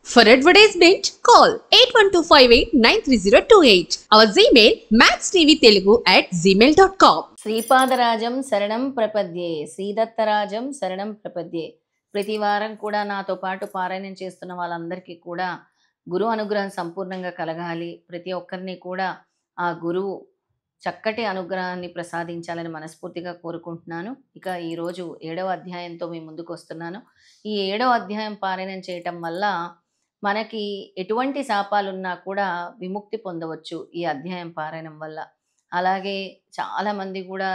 For advertisement, call 8125893028. Our Gmail maxtvtelugu@gmail.com. శ్రీపాదరాజం శరణం ప్రపద్యే, శ్రీదత్తరాజం శరణం ప్రపద్యే. ప్రతి వారం కూడా నాతో పాటు పారాయణం చేస్తున్న వాళ్ళందరికీ కూడా గురువు అనుగ్రహం సంపూర్ణంగా కలగాలి. ప్రతి ఒక్కరిని కూడా ఆ గురువు చక్కటి అనుగ్రహాన్ని ప్రసాదించాలని మనస్ఫూర్తిగా కోరుకుంటున్నాను. ఇక ఈరోజు 7వ అధ్యాయంతో మీ ముందుకు వస్తున్నాను. ఈ 7వ అధ్యాయం పారాయణం చేయటం వల్ల మనకి ఎటువంటి శాపాలున్నా కూడా విముక్తి పొందవచ్చు ఈ అధ్యాయం పారాయణం వల్ల. అలాగే చాలామంది కూడా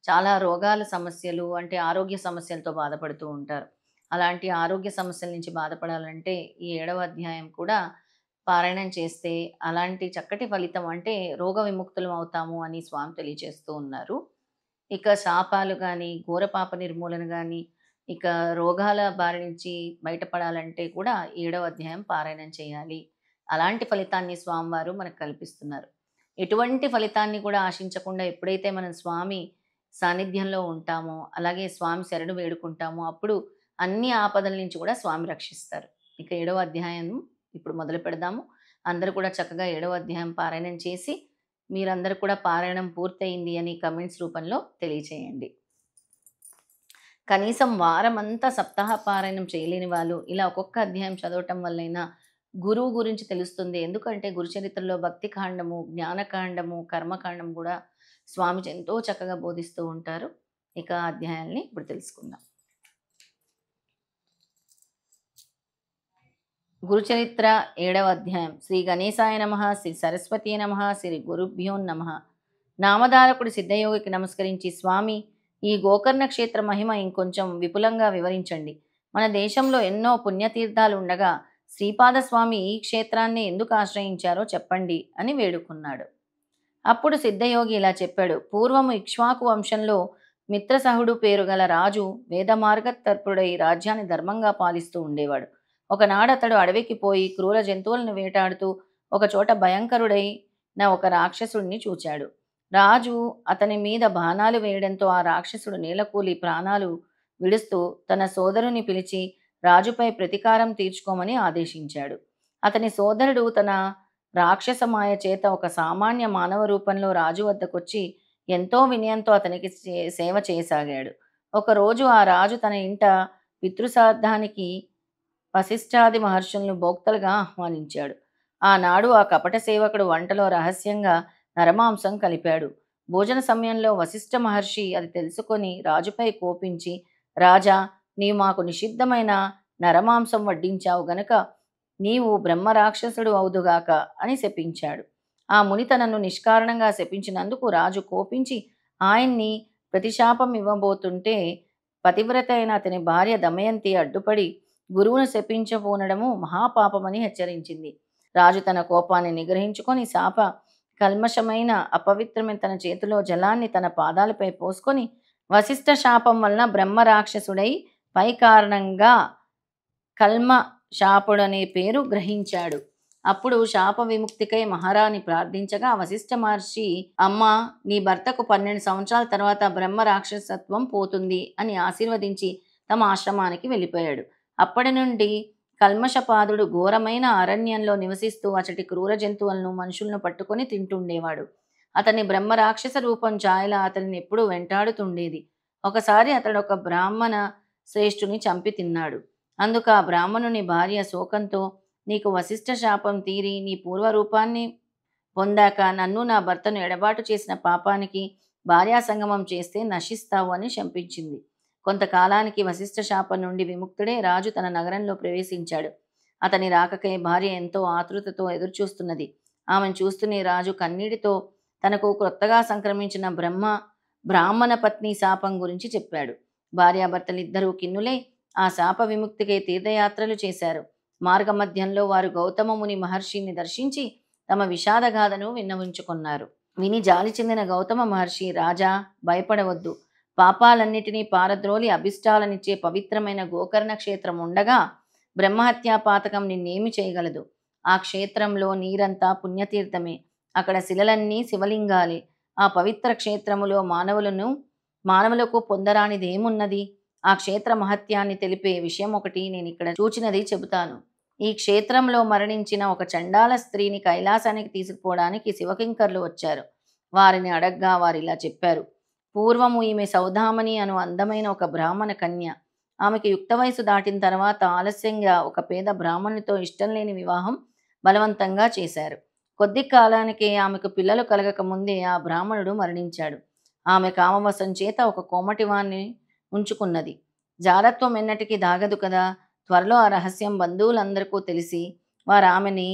చాలా రోగాల సమస్యలు అంటే ఆరోగ్య సమస్యలతో బాధపడుతూ ఉంటారు. అలాంటి ఆరోగ్య సమస్యల నుంచి బాధపడాలంటే ఈ 7వ అధ్యాయం కూడా పారాయణం చేస్తే అలాంటి చక్కటి ఫలితం అంటే రోగ విముక్తులం అవుతాము అని స్వామి తెలియజేస్తూ ఉన్నారు. ఇక శాపాలు కానీ, ఘోర పాప నిర్మూలన కానీ, ఇక రోగాల బారి నుంచి బయటపడాలంటే కూడా 7వ అధ్యాయం పారాయణం చేయాలి. అలాంటి ఫలితాన్ని స్వామివారు మనకు కల్పిస్తున్నారు. ఎటువంటి ఫలితాన్ని కూడా ఆశించకుండా ఎప్పుడైతే మనం స్వామి సాన్నిధ్యంలో ఉంటామో, అలాగే స్వామి శరణు వేడుకుంటామో అప్పుడు అన్ని ఆపదల నుంచి కూడా స్వామి రక్షిస్తారు. ఇక 7వ అధ్యాయం ఇప్పుడు మొదలు పెడదాము. అందరూ కూడా చక్కగా 7వ అధ్యాయం పారాయణం చేసి మీరందరూ కూడా పారాయణం పూర్తయింది అని కమెంట్స్ రూపంలో తెలియచేయండి. కనీసం వారమంతా సప్తాహ పారాయణం చేయలేని వాళ్ళు ఇలా ఒక్కొక్క అధ్యాయం చదవటం వల్లైనా గురువు గురించి తెలుస్తుంది. ఎందుకంటే గురుచరిత్రలో భక్తి కాండము, జ్ఞానకాండము, కర్మకాండం కూడా స్వామి ఎంతో చక్కగా బోధిస్తూ ఉంటారు. ఇక అధ్యాయాల్ని ఇప్పుడు తెలుసుకుందాం. గురుచరిత్ర 7వ అధ్యాయం. శ్రీ గణేశాయ నమః, శ్రీ సరస్వతీ నమః, శ్రీ గురుభ్యో నమః. నామధారకుడు సిద్ధయోగికి నమస్కరించి, స్వామి ఈ గోకర్ణ క్షేత్ర మహిమ ఇంకొంచెం విపులంగా వివరించండి. మన దేశంలో ఎన్నో పుణ్యతీర్థాలు ఉండగా శ్రీపాదస్వామి ఈ క్షేత్రాన్ని ఎందుకు ఆశ్రయించారో చెప్పండి అని వేడుకున్నాడు. అప్పుడు సిద్ధయోగి ఇలా చెప్పాడు. పూర్వము ఇక్ష్వాకు వంశంలో మిత్రసహుడు పేరు గల రాజు వేదమార్గతర్పుడై రాజ్యాన్ని ధర్మంగా పాలిస్తూ ఉండేవాడు. ఒకనాడు అతడు అడవికి పోయి క్రూర జంతువులను వేటాడుతూ ఒకచోట భయంకరుడైన ఒక రాక్షసుడిని చూచాడు. రాజు అతని మీద బాణాలు వేయడంతో ఆ రాక్షసుడు నేలకూలి ప్రాణాలు విడుస్తూ తన సోదరుని పిలిచి రాజుపై ప్రతీకారం తీర్చుకోమని ఆదేశించాడు. అతని సోదరుడు తన రాక్షసమాయ చేత ఒక సామాన్య మానవ రూపంలో రాజు వద్దకొచ్చి ఎంతో వినయంతో అతనికి సేవ చేయసాగాడు. ఒకరోజు ఆ రాజు తన ఇంట పితృశ్రాద్ధానికి వశిష్ఠాది మహర్షులను భోక్తలుగా ఆహ్వానించాడు. ఆనాడు ఆ కపట సేవకుడు వంటలో రహస్యంగా నరమాంసం కలిపాడు. భోజన సమయంలో వశిష్ఠ మహర్షి అది తెలుసుకొని రాజుపై కోపించి, రాజా, నీవు మాకు నిషిద్ధమైన నరమాంసం వడ్డించావు గనుక నీవు బ్రహ్మరాక్షసుడు అవుదుగాక అని శపించాడు. ఆ ముని తనను నిష్కారణంగా శపించినందుకు రాజు కోపించి ఆయన్ని ప్రతిశాపం ఇవ్వబోతుంటే పతివ్రత అయిన అతని భార్య దమయంతి అడ్డుపడి గురువును శపించబోనడము మహాపాపమని హెచ్చరించింది. రాజు తన కోపాన్ని నిగ్రహించుకొని శాప కల్మషమైన అపవిత్రమైన తన చేతిలో జలాన్ని తన పాదాలపై పోసుకొని వశిష్ఠ శాపం వలన బ్రహ్మరాక్షసుడై పై కారణంగా కల్మ శాపుడనే పేరు గ్రహించాడు. అప్పుడు శాప విముక్తికై మహారాణి ప్రార్థించగా వశిష్ఠ మహర్షి, అమ్మ, నీ భర్తకు 12 సంవత్సరాల తర్వాత బ్రహ్మ రాక్షసత్వం పోతుంది అని ఆశీర్వదించి తమ ఆశ్రమానికి వెళ్ళిపోయాడు. అప్పటి నుండి కల్మషపాదుడు ఘోరమైన అరణ్యంలో నివసిస్తూ అచటి క్రూర జంతువులను మనుషులను పట్టుకొని తింటుండేవాడు. అతని బ్రహ్మ రాక్షస రూపం ఛాయల అతనిని ఎప్పుడూ వెంటాడుతుండేది. ఒకసారి అతడు ఒక బ్రాహ్మణ శ్రేష్ఠుని చంపి తిన్నాడు. అందుకు ఆ బ్రాహ్మణుని భార్య శోకంతో, నీకు వశిష్ఠ శాపం తీరి నీ పూర్వరూపాన్ని పొందాక నన్ను నా భర్తను ఎడబాటు చేసిన పాపానికి భార్యాసంగమం చేస్తే నశిస్తావు అని శపించింది. కొంతకాలానికి వశిష్ఠ శాపం నుండి విముక్తుడే రాజు తన నగరంలో ప్రవేశించాడు. అతని రాకకై భార్య ఎంతో ఆతృతతో ఎదురుచూస్తున్నది. ఆమెను చూస్తూనే రాజు కన్నీటితో తనకు క్రొత్తగా సంక్రమించిన బ్రాహ్మణ పత్ని శాపం గురించి చెప్పాడు. భార్యాభర్తలిద్దరూ కిన్నులై ఆ శాప విముక్తికై తీర్థయాత్రలు చేశారు. మార్గమధ్యంలో వారు గౌతమ ముని మహర్షిని దర్శించి తమ విషాదగాథను విన్నవించుకున్నారు. విని జాలి చెందిన గౌతమ మహర్షి, రాజా, భయపడవద్దు. పాపాలన్నిటినీ పారద్రోలి అభిష్టాలనిచ్చే పవిత్రమైన గోకర్ణ క్షేత్రం ఉండగా బ్రహ్మహత్యా పాతకం నిన్నేమి చేయగలదు? ఆ క్షేత్రంలో నీరంతా పుణ్యతీర్థమే. అక్కడ శిలలన్నీ శివలింగాలే. ఆ పవిత్ర క్షేత్రములో మానవులకు పొందరానిదేమున్నది? ఆ క్షేత్ర మహత్యాన్ని తెలిపే విషయం ఒకటి నేను ఇక్కడ చూచినది చెబుతాను. ఈ క్షేత్రంలో మరణించిన ఒక చండాల స్త్రీని కైలాసానికి తీసుకుపోవడానికి శివకింకర్లు వచ్చారు. వారిని అడగ్గా వారిలా చెప్పారు. పూర్వము ఈమె సౌదామణి అను అందమైన ఒక బ్రాహ్మణ కన్య. ఆమెకి యుక్త వయసు దాటిన తర్వాత ఆలస్యంగా ఒక పేద బ్రాహ్మణునితో ఇష్టం లేని వివాహం బలవంతంగా చేశారు. కొద్ది కాలానికే ఆమెకు పిల్లలు కలగక ముందే ఆ బ్రాహ్మణుడు మరణించాడు. ఆమె కామవశం చేత ఒక కోమటివాణ్ణి ఉంచుకున్నది. జారత్వం ఎన్నటికీ దాగదు కదా. త్వరలో ఆ రహస్యం బంధువులందరికీ తెలిసి వారు ఆమెని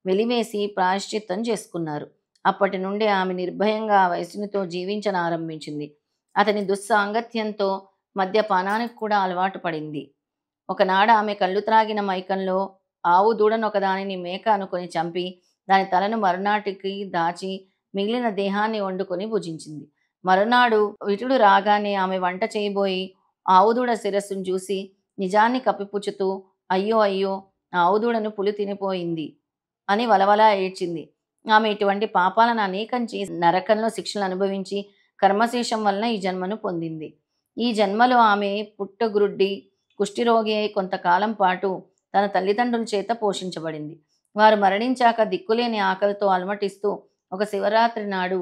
వెలివేసి ప్రాయశ్చిత్తం చేసుకున్నారు. అప్పటి నుండి ఆమె నిర్భయంగా ఆ వయసునితో జీవించనారంభించింది. అతని దుస్సాంగత్యంతో మద్యపానానికి కూడా అలవాటు పడింది. ఒకనాడు ఆమె కళ్ళు త్రాగిన మైకంలో ఆవు దూడను ఒకదానిని మేక అనుకొని చంపి దాని తలను మరునాటికి దాచి మిగిలిన దేహాన్ని వండుకొని భుజించింది. మరునాడు విటుడు రాగానే ఆమె వంట చేయబోయి ఆవుదూడ శిరస్సును చూసి నిజాన్ని కప్పిపుచ్చుతూ అయ్యో అయ్యో ఆవుదూడను పులి తినిపోయింది అని వలవలా ఏడ్చింది. ఆమె ఇటువంటి పాపాలను అనేకం చేసి నరకంలో శిక్షలు అనుభవించి కర్మశేషం వలన ఈ జన్మను పొందింది. ఈ జన్మలో ఆమె పుట్టగురుడ్డి కుష్ఠిరోగి అయి కొంతకాలం పాటు తన తల్లిదండ్రుల చేత పోషించబడింది. వారు మరణించాక దిక్కులేని ఆకలితో అలమటిస్తూ ఒక శివరాత్రి నాడు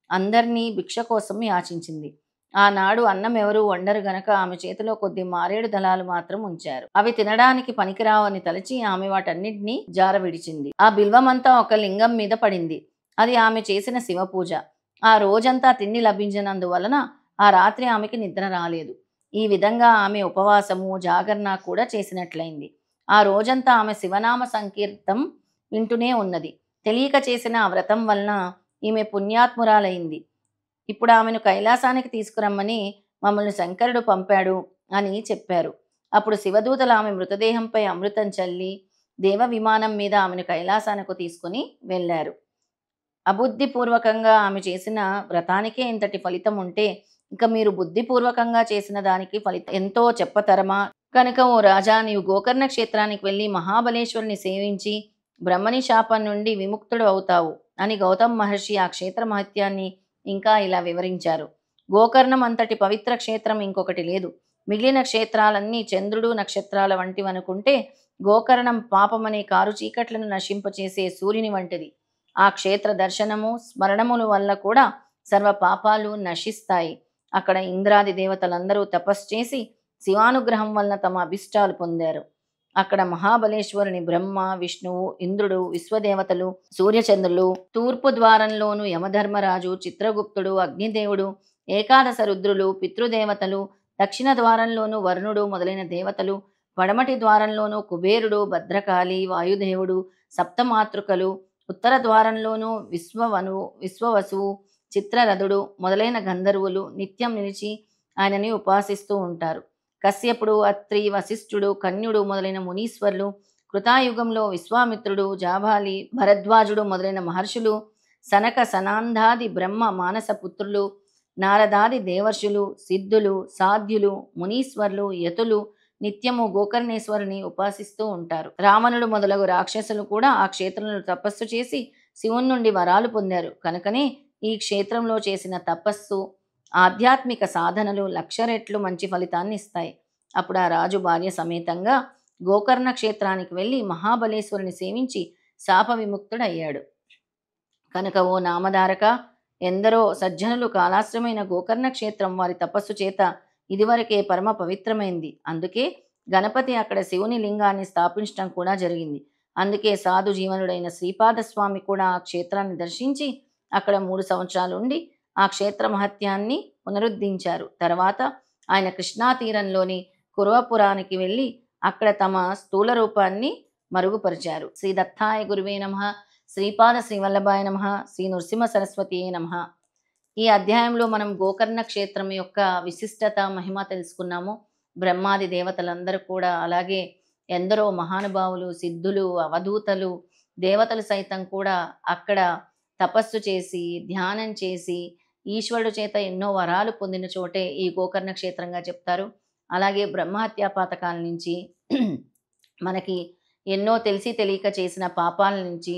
అందరినీ భిక్ష కోసం యాచించింది. ఆనాడు అన్నం ఎవరూ వండరు గనక ఆమె చేతిలో కొద్ది మారేడు దళాలు మాత్రం ఉంచారు. అవి తినడానికి పనికిరావని తలచి ఆమె వాటన్నిటినీ జారవిడిచింది. ఆ బిల్వమంతా ఒక లింగం మీద పడింది. అది ఆమె చేసిన శివపూజ. ఆ రోజంతా తిండి లభించినందువలన ఆ రాత్రి ఆమెకి నిద్ర రాలేదు. ఈ విధంగా ఆమె ఉపవాసము జాగరణ కూడా చేసినట్లయింది. ఆ రోజంతా ఆమె శివనామ సంకీర్తం వింటూనే ఉన్నది. తెలియక చేసిన ఆ వ్రతం వలన ఈమె పుణ్యాత్మురాలైంది. ఇప్పుడు ఆమెను కైలాసానికి తీసుకురమ్మని మమ్మల్ని శంకరుడు పంపాడు అని చెప్పారు. అప్పుడు శివదూతలు ఆమె మృతదేహంపై అమృతం చల్లి దేవ విమానం మీద ఆమెను కైలాసానికి తీసుకుని వెళ్ళారు. అబుద్ధిపూర్వకంగా ఆమె చేసిన వ్రతానికే ఇంతటి ఫలితం ఉంటే ఇక మీరు బుద్ధిపూర్వకంగా చేసిన దానికి ఫలితం ఎంతో చెప్పతరమా? కనుక ఓ రాజా, నీవు గోకర్ణ క్షేత్రానికి వెళ్ళి మహాబలేశ్వరుని సేవించి బ్రహ్మని శాపం నుండి విముక్తుడు అవుతావు అని గౌతమ్ మహర్షి ఆ క్షేత్ర మహత్యాన్ని ఇంకా ఇలా వివరించారు. గోకర్ణం అంతటి పవిత్ర క్షేత్రం ఇంకొకటి లేదు. మిగిలిన క్షేత్రాలన్నీ చంద్రుడు నక్షత్రాల వంటివనుకుంటే గోకర్ణం పాపమనే కారు చీకట్లను నశింపచేసే సూర్యుని వంటిది. ఆ క్షేత్ర దర్శనము స్మరణముల వల్ల కూడా సర్వ పాపాలు నశిస్తాయి. అక్కడ ఇంద్రాది దేవతలందరూ తపస్సు చేసి శివానుగ్రహం వలన తమ అభిష్టాలు పొందారు. అక్కడ మహాబలేశ్వరుని బ్రహ్మ, విష్ణువు, ఇంద్రుడు, విశ్వదేవతలు, సూర్యచంద్రులు, తూర్పు ద్వారంలోను యమధర్మరాజు, చిత్రగుప్తుడు, అగ్నిదేవుడు, ఏకాదశ రుద్రులు, పితృదేవతలు, దక్షిణ ద్వారంలోను వరుణుడు మొదలైన దేవతలు, పడమటి ద్వారంలోను కుబేరుడు, భద్రకాళి, వాయుదేవుడు, సప్తమాతృకలు, ఉత్తర ద్వారంలోను విశ్వవసువు, చిత్రరథుడు మొదలైన గంధర్వులు నిత్యం నిలిచి ఆయనని ఉపాసిస్తూ ఉంటారు. కశ్యపుడు, అత్రి, వశిష్ఠుడు, కన్యుడు మొదలైన మునీశ్వర్లు, కృతాయుగంలో విశ్వామిత్రుడు, జాబాలి, భరద్వాజుడు మొదలైన మహర్షులు, సనక సనాందాది బ్రహ్మ మానస పుత్రులు, నారదాది దేవర్షులు, సిద్ధులు, సాధ్యులు, మునీశ్వర్లు, యతులు నిత్యము గోకర్ణేశ్వరుని ఉపాసిస్తూ ఉంటారు. రావణుడు మొదలగు రాక్షసులు కూడా ఆ క్షేత్రంలో తపస్సు చేసి శివుని నుండి వరాలు పొందారు. కనుకనే ఈ క్షేత్రంలో చేసిన తపస్సు ఆధ్యాత్మిక సాధనలు 1,00,000 రెట్లు మంచి ఫలితాన్ని ఇస్తాయి. అప్పుడు ఆ రాజు భార్య సమేతంగా గోకర్ణ క్షేత్రానికి వెళ్ళి మహాబలేశ్వరుని సేవించి శాప విముక్తుడయ్యాడు. కనుక ఓ నామధారక, ఎందరో సజ్జనులు కాలాశ్రమైన గోకర్ణ క్షేత్రం వారి తపస్సు చేత ఇదివరకే పరమ పవిత్రమైంది. అందుకే గణపతి అక్కడ శివుని లింగాన్ని స్థాపించడం కూడా జరిగింది. అందుకే సాధు జీవనుడైన శ్రీపాదస్వామి కూడా ఆ క్షేత్రాన్ని దర్శించి అక్కడ 3 సంవత్సరాలు ఉండి ఆ క్షేత్ర మహత్యాన్ని పునరుద్ధరించారు. తర్వాత ఆయన కృష్ణా తీరంలోని కురవపురానికి వెళ్ళి అక్కడ తమ స్థూల రూపాన్ని మరుగుపరిచారు. శ్రీ దత్తాయ గురువే నమః, శ్రీపాద శ్రీవల్లభాయ నమః, శ్రీ నృసింహ సరస్వతియే నమః. ఈ అధ్యాయంలో మనం గోకర్ణ క్షేత్రం యొక్క విశిష్టత మహిమ తెలుసుకున్నాము. బ్రహ్మాది దేవతలందరూ కూడా, అలాగే ఎందరో మహానుభావులు, సిద్ధులు, అవధూతలు, దేవతలు సైతం కూడా అక్కడ తపస్సు చేసి ధ్యానం చేసి ఈశ్వరుడు చేత ఎన్నో వరాలు పొందిన చోటే ఈ గోకర్ణ క్షేత్రంగా చెప్తారు. అలాగే బ్రహ్మహత్యా పాతకాల నుంచి మనకి ఎన్నో తెలిసి తెలియక చేసిన పాపాల నుంచి,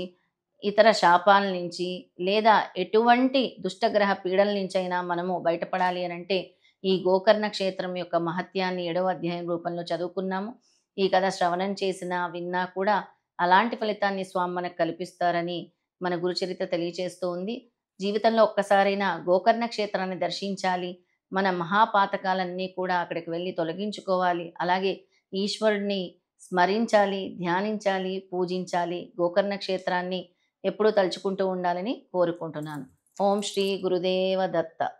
ఇతర శాపాల నుంచి, లేదా ఎటువంటి దుష్టగ్రహ పీడల నుంచైనా మనము బయటపడాలి అని అంటే ఈ గోకర్ణ క్షేత్రం యొక్క మహత్యాన్ని 7వ అధ్యాయం రూపంలో చదువుకున్నాము. ఈ కథ శ్రవణం చేసినా విన్నా కూడా అలాంటి ఫలితాన్ని స్వామి మనకు కల్పిస్తారని మన గురుచరిత్ర తెలియచేస్తూ ఉంది. జీవితంలో ఒక్కసారైనా గోకర్ణ క్షేత్రాన్ని దర్శించాలి. మన మహాపాతకాలన్నీ కూడా అక్కడికి వెళ్ళి తొలగించుకోవాలి. అలాగే ఈశ్వరుడిని స్మరించాలి, ధ్యానించాలి, పూజించాలి. గోకర్ణ క్షేత్రాన్ని ఎప్పుడూ తలుచుకుంటూ ఉండాలని కోరుకుంటున్నాను. ఓం శ్రీ గురుదేవ దత్త.